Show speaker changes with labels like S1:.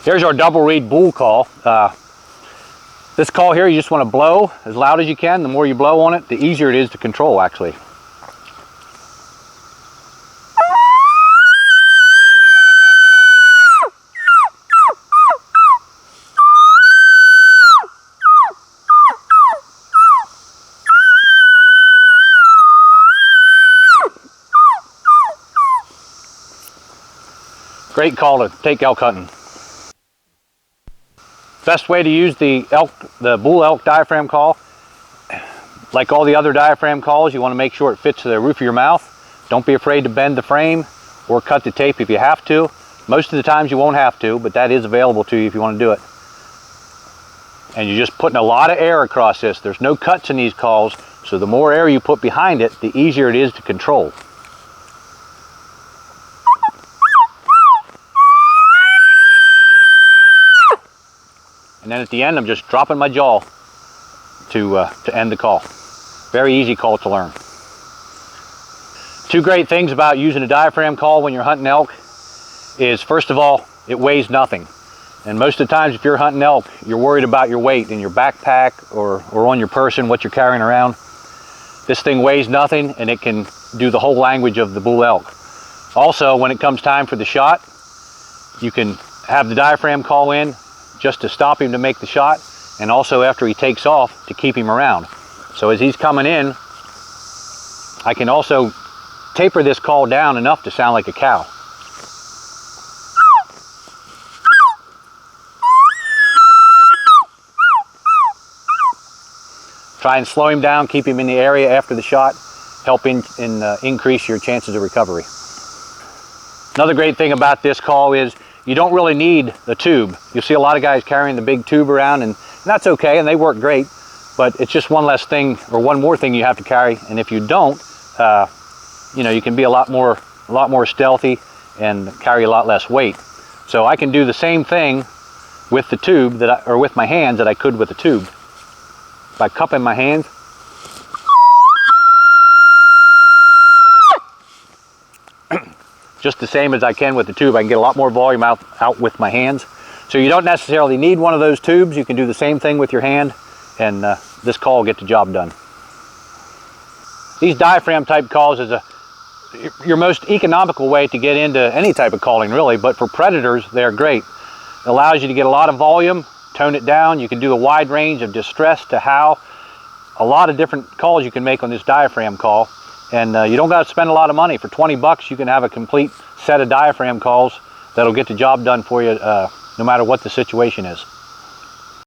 S1: Here's our double reed bull call. This call here, you just want to blow as loud as you can. The more you blow on it, the easier it is to control, actually. Great call to take elk hunting. Best way to use the bull elk diaphragm call, like all the other diaphragm calls, you want to make sure it fits the roof of your mouth. Don't be afraid to bend the frame or cut the tape if you have to. Most of the times you won't have to, but that is available to you if you want to do it. And you're just putting a lot of air across this. There's no cuts in these calls, so the more air you put behind it, the easier it is to control. And then at the end, I'm just dropping my jaw to end the call. Very easy call to learn. Two great things about using a diaphragm call when you're hunting elk is, first of all, it weighs nothing. And most of the times if you're hunting elk, you're worried about your weight in your backpack or on your person, what you're carrying around. This thing weighs nothing and it can do the whole language of the bull elk. Also, when it comes time for the shot, you can have the diaphragm call in just to stop him to make the shot, and also after he takes off to keep him around. So as he's coming in, I can also taper this call down enough to sound like a cow. Try and slow him down, keep him in the area after the shot, help increase your chances of recovery. Another great thing about this call is you don't really need the tube. You'll see a lot of guys carrying the big tube around, and that's okay, and they work great, but it's just one less thing, or one more thing you have to carry. And if you don't, you know, you can be a lot more stealthy and carry a lot less weight. So I can do the same thing with the tube or with my hands that I could with the tube. By cupping my hands, just the same as I can with the tube. I can get a lot more volume out with my hands. So you don't necessarily need one of those tubes. You can do the same thing with your hand, and this call will get the job done. These diaphragm type calls is your most economical way to get into any type of calling, really, but for predators, they're great. It allows you to get a lot of volume, tone it down. You can do a wide range of distress to howl. A lot of different calls you can make on this diaphragm call. And you don't got to spend a lot of money. For 20 bucks, you can have a complete set of diaphragm calls that'll get the job done for you no matter what the situation is.